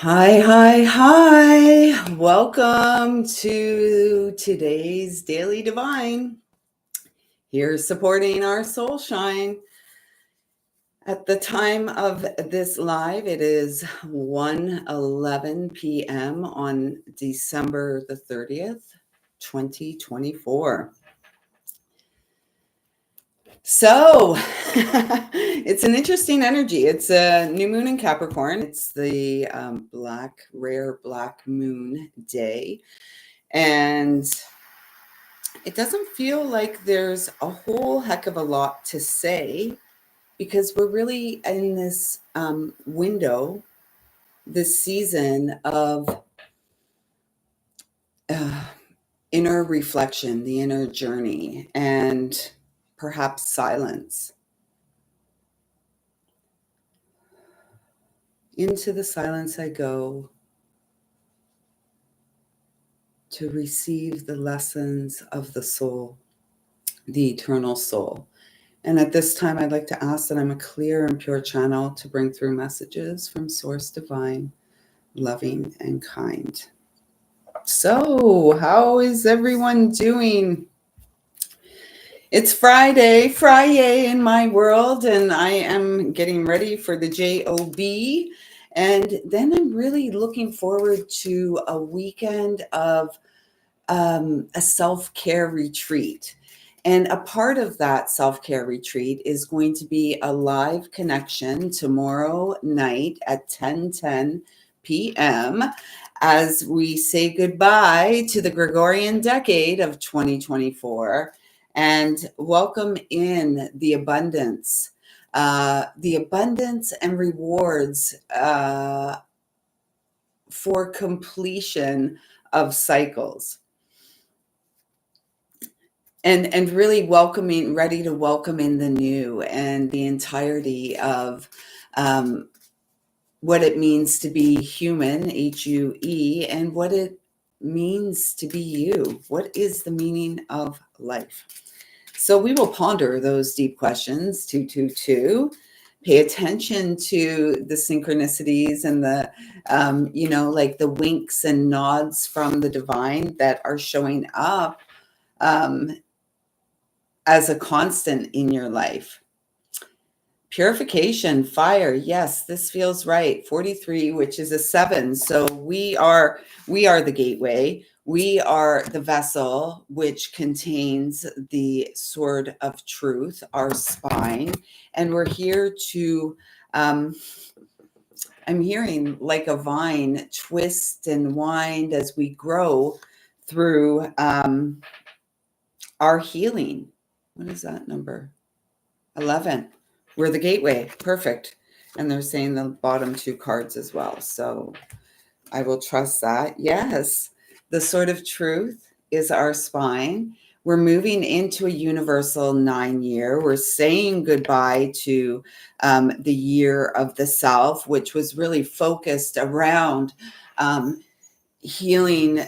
Hi, hi, hi. Welcome to today's Daily Divine. Here supporting our soul shine. At the time of this live, it is 1:11 p.m. on December the 30th, 2024. So it's an interesting energy. It's a new moon in Capricorn. It's the rare black moon day. And it doesn't feel like there's a whole heck of a lot to say because we're really in this window, this season of uh, inner reflection, the inner journey, and perhaps silence. Into the silence I go to receive the lessons of the soul, the eternal soul. And at this time, I'd like to ask that I'm a clear and pure channel to bring through messages from Source Divine, loving and kind. So, how is everyone doing? It's Friday in my world, and I am getting ready for the JOB. And then I'm really looking forward to a weekend of a self-care retreat. And a part of that self-care retreat is going to be a live connection tomorrow night at 10:10 p.m. as we say goodbye to the Gregorian decade of 2024 and welcome in the abundance and rewards for completion of cycles. And really ready to welcome in the new and the entirety of what it means to be human, HUE, and what it means to be you. What is the meaning of life? So we will ponder those deep questions, 222. Pay attention to the synchronicities and the, like the winks and nods from the divine that are showing up as a constant in your life. Purification, fire. Yes, this feels right. 43, which is a 7. So we are the gateway. We are the vessel which contains the sword of truth, our spine. And we're here to, I'm hearing like a vine twist and wind as we grow through our healing. What is that number? 11. We're the gateway. Perfect. And they're saying the bottom 2 cards as well. So I will trust that. Yes. The sword of truth is our spine. We're moving into a universal 9-year. We're saying goodbye to the year of the self, which was really focused around healing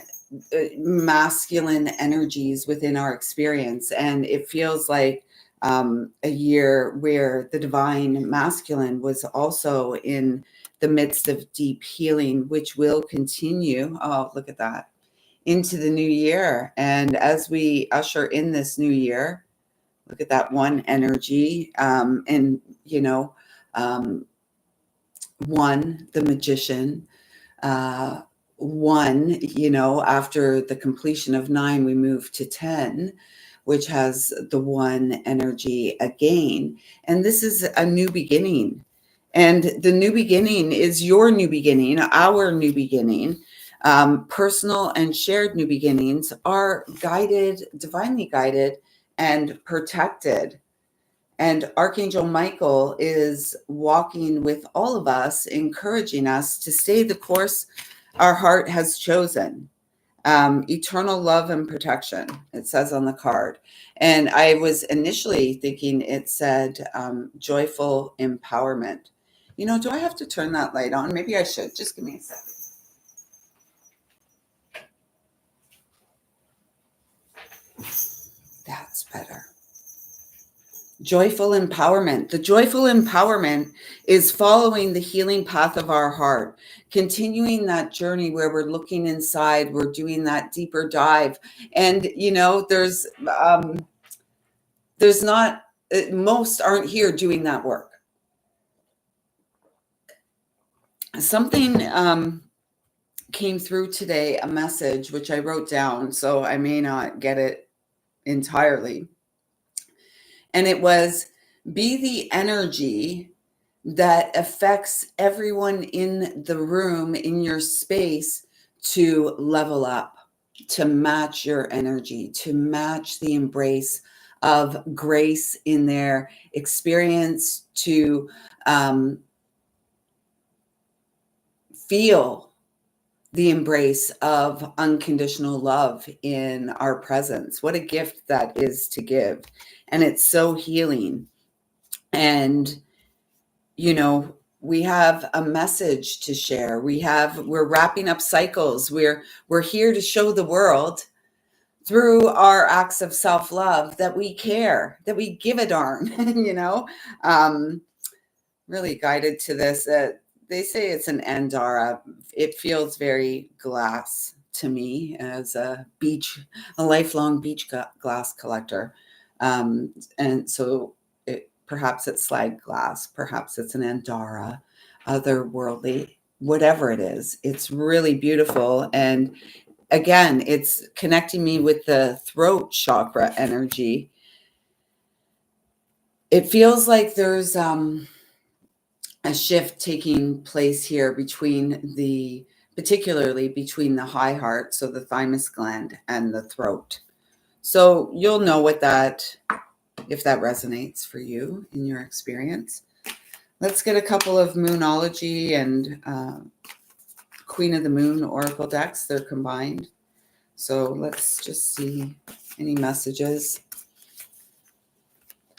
masculine energies within our experience. And it feels like a year where the divine masculine was also in the midst of deep healing, which will continue. Oh, look at that. Into the new year. And as we usher in this new year, look at that one energy. One, the magician. One, after the completion of 9, we move to 10, which has the 1 energy again. And this is a new beginning. And the new beginning is your new beginning, our new beginning. Personal and shared new beginnings are guided, divinely guided, and protected. And Archangel Michael is walking with all of us, encouraging us to stay the course our heart has chosen. Eternal love and protection, it says on the card. And I was initially thinking it said joyful empowerment. Do I have to turn that light on? Maybe I should. Just give me a second. That's better. Joyful empowerment. The joyful empowerment is following the healing path of our heart, continuing that journey where we're looking inside, we're doing that deeper dive. And, there's not, most aren't here doing that work. Something came through today, a message, which I wrote down, so I may not get it entirely. And it was, be the energy that affects everyone in the room, in your space, to level up, to match your energy, to match the embrace of grace in their experience, to feel the embrace of unconditional love in our presence. What a gift that is to give. And it's so healing. And, we have a message to share. We're wrapping up cycles. We're here to show the world through our acts of self-love that we care, that we give a darn, really guided to this. They say it's an Andara. It feels very glass to me as a lifelong beach glass collector. And so perhaps it's slag glass, perhaps it's an Andara, otherworldly, whatever it is. It's really beautiful. And again, it's connecting me with the throat chakra energy. It feels like there's a shift taking place here particularly between the high heart, so the thymus gland, and the throat. So you'll know if that resonates for you in your experience. Let's get a couple of Moonology and Queen of the Moon Oracle decks. They're combined. So let's just see any messages.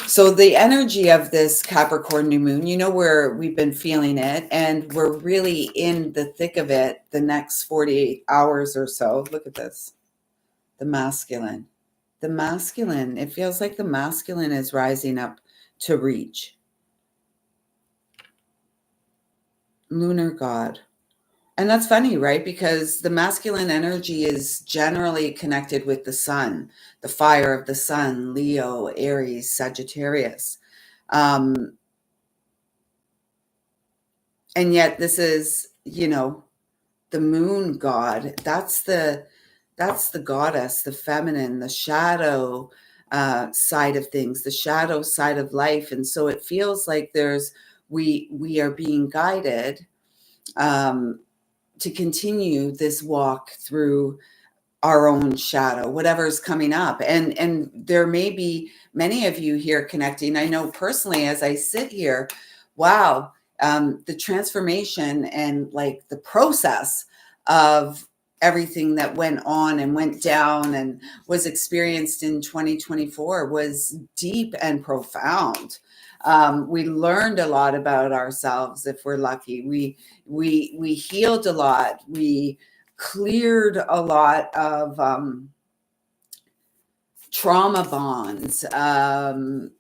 So the energy of this Capricorn new moon, where we've been feeling it, and we're really in the thick of it the next 48 hours or so. Look at this. The masculine. The masculine. It feels like the masculine is rising up to reach. Lunar god. And that's funny, right? Because the masculine energy is generally connected with the sun, the fire of the sun, Leo, Aries, Sagittarius. And yet this is, the moon god. That's the goddess, the feminine, the shadow side of things, the shadow side of life. And so it feels like we are being guided to continue this walk through our own shadow, whatever's coming up. And there may be many of you here connecting. I know personally, as I sit here, wow, the transformation and like the process of everything that went on and went down and was experienced in 2024 was deep and profound. We learned a lot about ourselves if we're lucky. We healed a lot. We cleared a lot of trauma bonds. And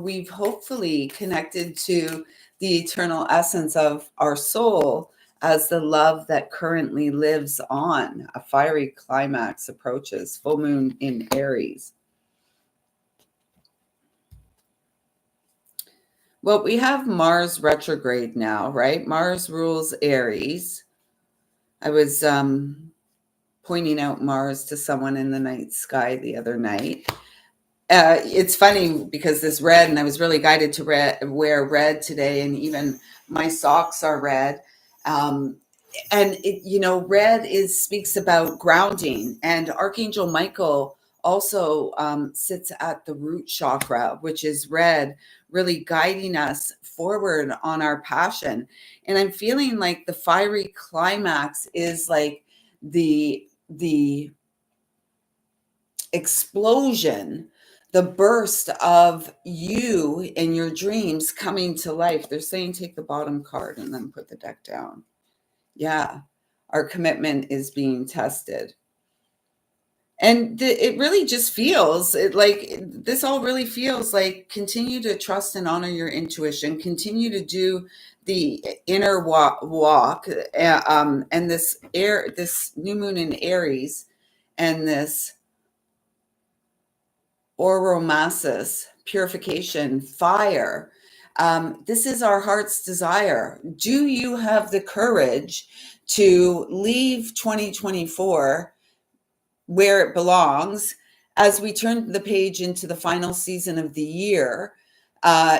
we've hopefully connected to the eternal essence of our soul as the love that currently lives on. A fiery climax approaches, full moon in Aries. Well, we have Mars retrograde now, right? Mars rules Aries. I was pointing out Mars to someone in the night sky the other night. It's funny because this red, and I was really guided to wear red today, and even my socks are red. And red speaks about grounding, and Archangel Michael also sits at the root chakra, which is red, really guiding us forward on our passion. And I'm feeling like the fiery climax is like the explosion, the burst of you and your dreams coming to life. They're saying take the bottom card and then put the deck down. Yeah, our commitment is being tested. And it really just feels like this all really feels like continue to trust and honor your intuition, continue to do the inner walk, and this new moon in Aries and this oromasis purification fire. This is our heart's desire. Do you have the courage to leave 2024 where it belongs as we turn the page into the final season of the year,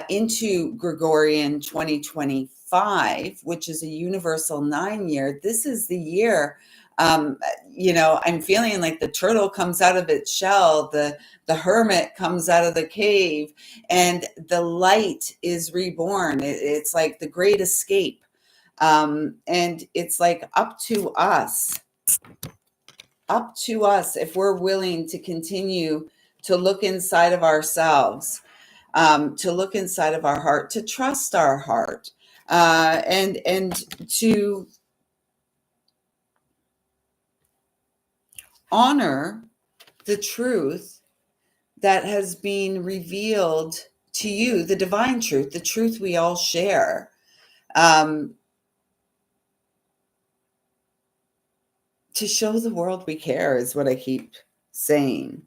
into Gregorian 2025, which is a universal 9 year? This is the year. I'm feeling like the turtle comes out of its shell, the hermit comes out of the cave, and the light is reborn. It's like the great escape. And it's like up to us if we're willing to continue to look inside of ourselves, to look inside of our heart, to trust our heart, and to honor the truth that has been revealed to you, the divine truth, the truth we all share. To show the world we care is what I keep saying.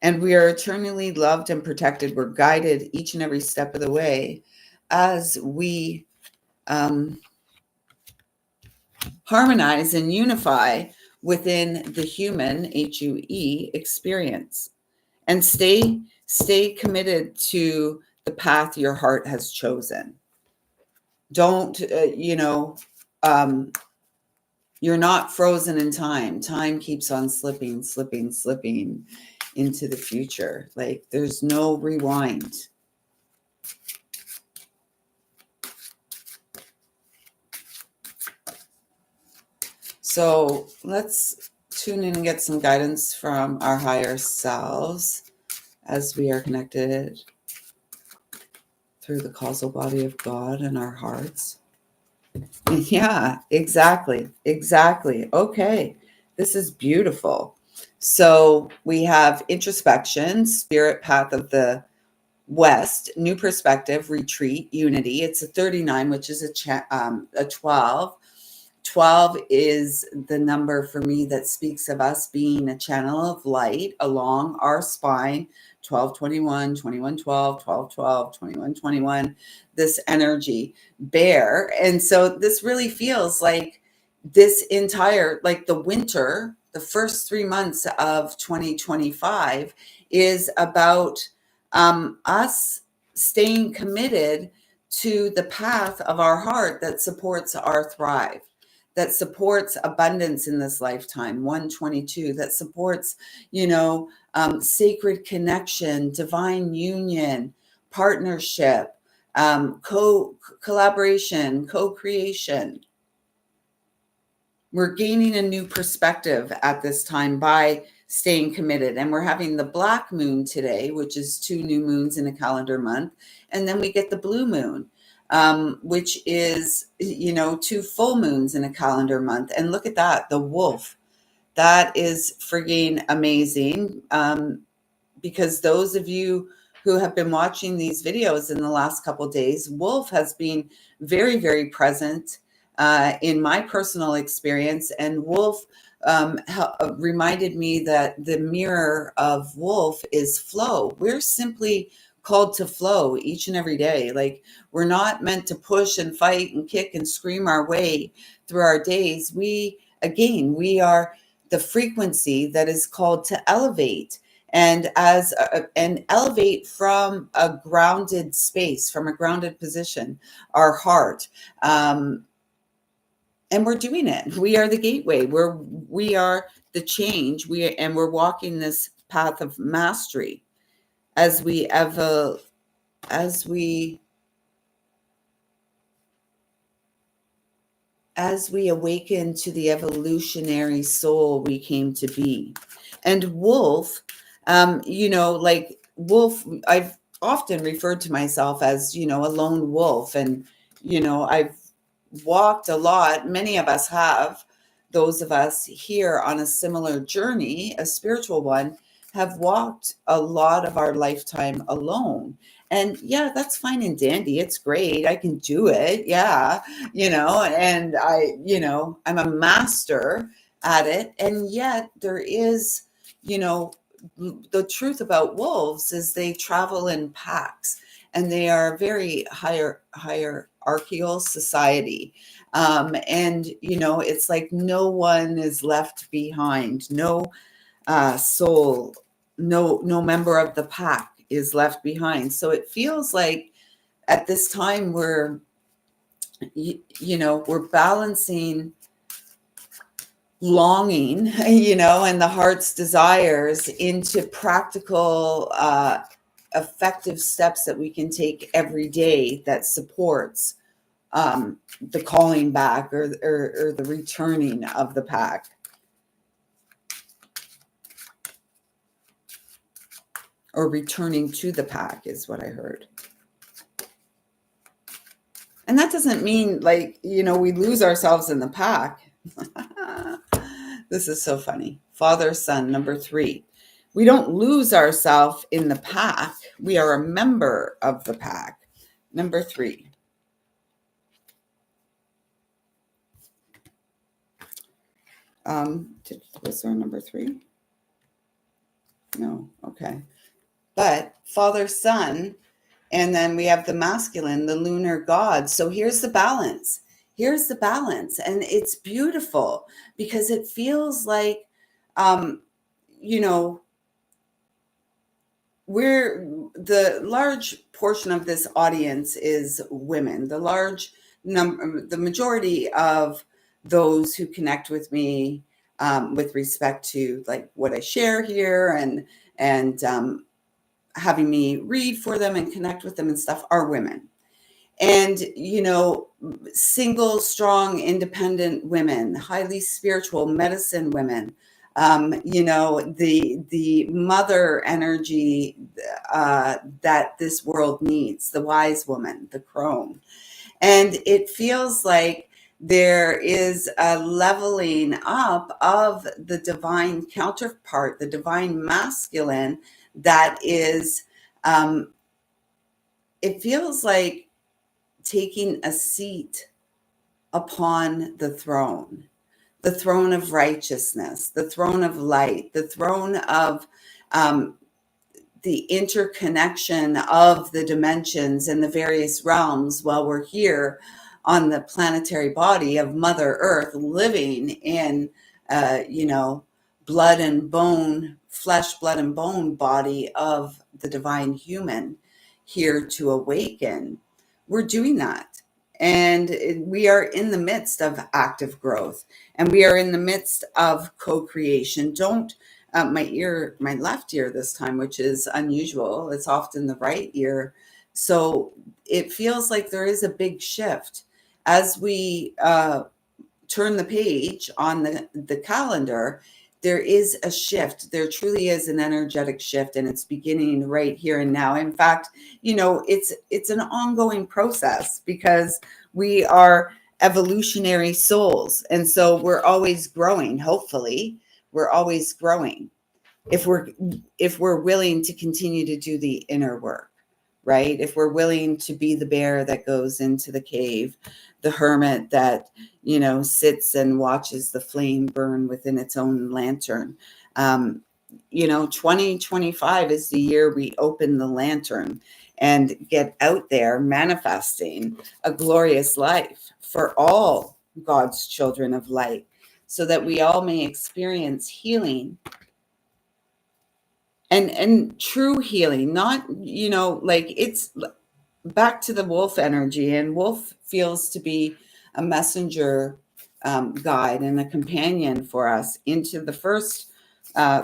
And we are eternally loved and protected. We're guided each and every step of the way as we harmonize and unify within the human HUE experience, and stay committed to the path your heart has chosen. Don't, you're not frozen in time. Time keeps on slipping into the future. Like there's no rewind. So let's tune in and get some guidance from our higher selves as we are connected through the causal body of God and our hearts. Yeah, exactly. Okay, this is beautiful. So we have introspection, spirit path of the West, new perspective, retreat, unity. It's a 39, which is a 12. 12 is the number for me that speaks of us being a channel of light along our spine. 12, 21, 21, 12, 12, 12, 21, 21, this energy bear. And so this really feels like this entire, like the winter, the first 3 months of 2025 is about us staying committed to the path of our heart that supports our thrive, that supports abundance in this lifetime, 122, that supports, sacred connection, divine union, partnership, collaboration, co-creation. We're gaining a new perspective at this time by staying committed. And we're having the black moon today, which is 2 new moons in a calendar month. And then we get the blue moon, which is, 2 full moons in a calendar month. And look at that, the wolf. That is frigging amazing. Because those of you who have been watching these videos in the last couple of days, wolf has been very, very present in my personal experience. And wolf reminded me that the mirror of wolf is flow. We're simply called to flow each and every day. Like we're not meant to push and fight and kick and scream our way through our days. We are the frequency that is called to elevate, and and elevate from a grounded space, from a grounded position, our heart. And we're doing it. We are the gateway. We are the change. We're walking this path of mastery as we awaken to the evolutionary soul we came to be. And wolf, like wolf, I've often referred to myself as, a lone wolf. And, I've walked a lot. Many of us have those of us here on a similar journey, a spiritual one, have walked a lot of our lifetime alone. And yeah, that's fine and dandy. It's great. I can do it. Yeah. And I'm a master at it. And yet there is, the truth about wolves is they travel in packs, and they are very hierarchical society. And it's like no one is left behind. No soul, no member of the pack is left behind. So it feels like at this time we're balancing longing, and the heart's desires into practical, effective steps that we can take every day that supports the calling back or the returning of the pack. Or returning to the pack is what I heard. And that doesn't mean we lose ourselves in the pack. This is so funny. Father, son, number 3. We don't lose ourselves in the pack. We are a member of the pack. Number 3. Was there a number 3? No. Okay. But Father, son, and then we have the masculine, the lunar god. So here's the balance. And it's beautiful because it feels like, the large portion of this audience is women. The majority of those who connect with me, with respect to like what I share here and having me read for them and connect with them and stuff, are women. And, single, strong, independent women, highly spiritual medicine women, the mother energy that this world needs, the wise woman, the crone. And it feels like there is a leveling up of the divine counterpart, the divine masculine, that is, it feels like taking a seat upon the throne of righteousness, the throne of light, the throne of the interconnection of the dimensions and the various realms while we're here on the planetary body of Mother Earth, living in, blood and bone, flesh, blood and bone body of the divine human here to awaken. We're doing that. And we are in the midst of active growth, and we are in the midst of co-creation. My left ear this time, which is unusual. It's often the right ear. So it feels like there is a big shift as we turn the page on the calendar. There is a shift. There truly is an energetic shift, and it's beginning right here and now. In fact, it's an ongoing process because we are evolutionary souls. And so we're always growing. Hopefully, we're always growing if we're willing to continue to do the inner work, right? If we're willing to be the bear that goes into the cave, the hermit that, sits and watches the flame burn within its own lantern. 2025 is the year we open the lantern and get out there manifesting a glorious life for all God's children of light, so that we all may experience healing and true healing, not, it's back to the wolf energy. And wolf feels to be a messenger guide and a companion for us into the first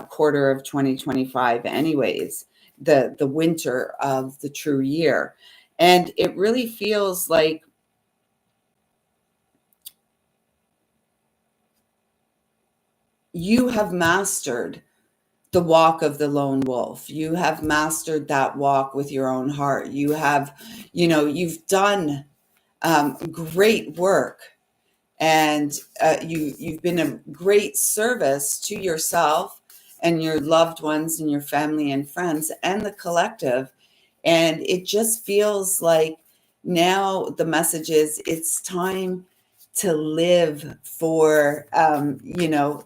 quarter of 2025 anyways, the winter of the true year. And it really feels like you have mastered the walk of the lone wolf. You have mastered that walk with your own heart. You have, you've done great work. And you've been a great service to yourself and your loved ones and your family and friends and the collective. And it just feels like now the message is it's time to live for,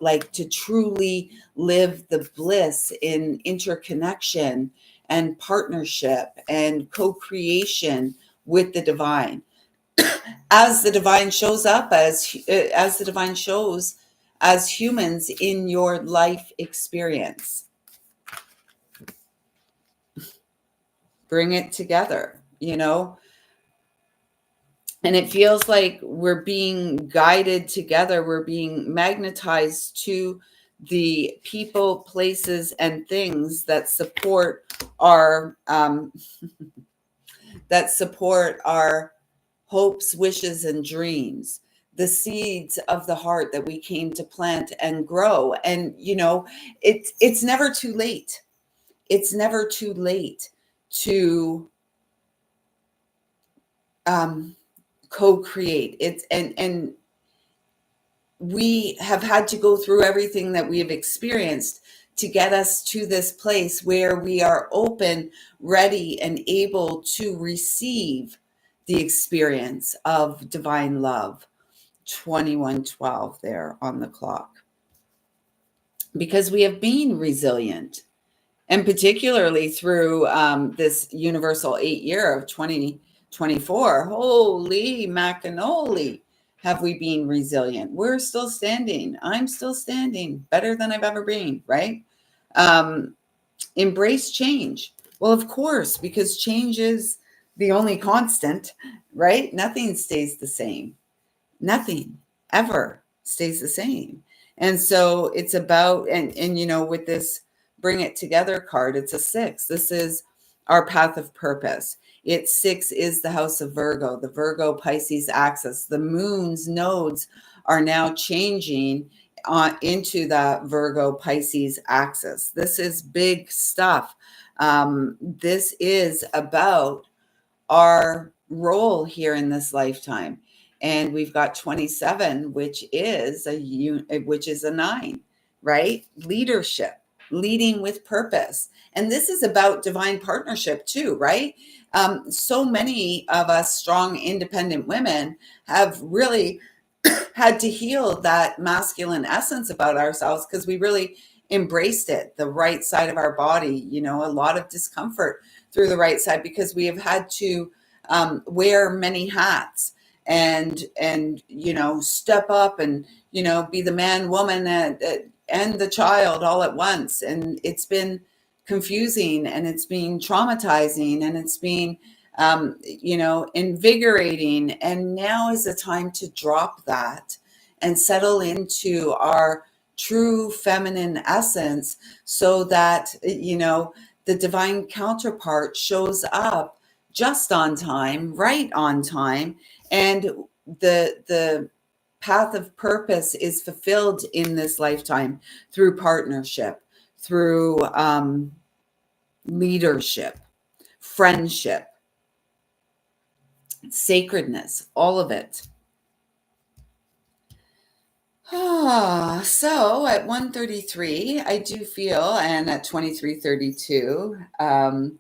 like to truly live the bliss in interconnection and partnership and co-creation with the divine. As the divine shows up, as the divine shows as humans in your life experience. Bring it together, and it feels like we're being guided together. We're being magnetized to the people, places, and things that support our hopes, wishes, and dreams, the seeds of the heart that we came to plant and grow. And it's never too late. It's never too late to co-create. And we have had to go through everything that we have experienced to get us to this place where we are open, ready, and able to receive the experience of divine love. 2112 there on the clock. Because we have been resilient, and particularly through this universal 8-year of 2024, holy macanoli, have we been resilient. We're still standing. I'm still standing, better than I've ever been, right? Embrace change. Well, of course, because change is the only constant, right? Nothing stays the same. Nothing ever stays the same. And so it's about, and with this bring it together card, it's a 6. This is our path of purpose. 6 is the house of Virgo, the Virgo Pisces axis. The moon's nodes are now changing into the Virgo Pisces axis. This is big stuff. This is about our role here in this lifetime. And we've got 27, which is a 9, right? Leadership, leading with purpose. And this is about divine partnership too, right? So many of us strong, independent women have really had to heal that masculine essence about ourselves because we really embraced it, the right side of our body, a lot of discomfort through the right side because we have had to wear many hats and step up and be the man, woman, and the child all at once. And it's been confusing, and it's been traumatizing, and it's been invigorating. And now is the time to drop that and settle into our true feminine essence so that the divine counterpart shows up just on time, right on time, and the path of purpose is fulfilled in this lifetime through partnership, through leadership, friendship, sacredness, all of it. So at 1:33, I do feel, and at 23:32,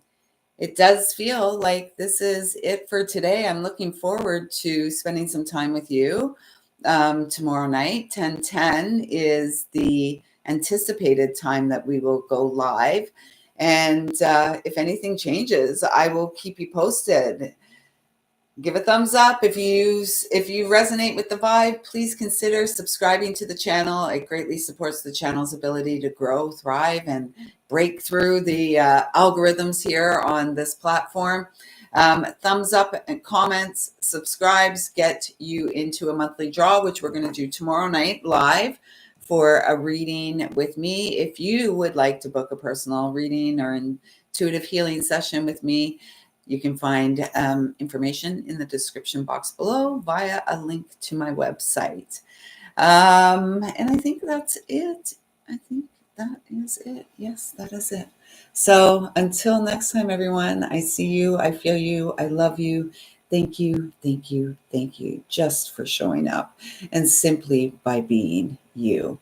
it does feel like this is it for today. I'm looking forward to spending some time with you tomorrow night. 10:10 is the anticipated time that we will go live. And if anything changes, I will keep you posted. Give a thumbs up if you resonate with the vibe. Please consider subscribing to the channel. It greatly supports the channel's ability to grow, thrive, and break through the algorithms here on this platform. Thumbs up and comments, subscribes get you into a monthly draw, which we're going to do tomorrow night live for a reading with me. If you would like to book a personal reading or intuitive healing session with me, you can find information in the description box below via a link to my website. And I think that's it. I think that is it. Yes, that is it. So until next time, everyone, I see you, I feel you, I love you. thank you, thank you, thank you just for showing up and simply by being you.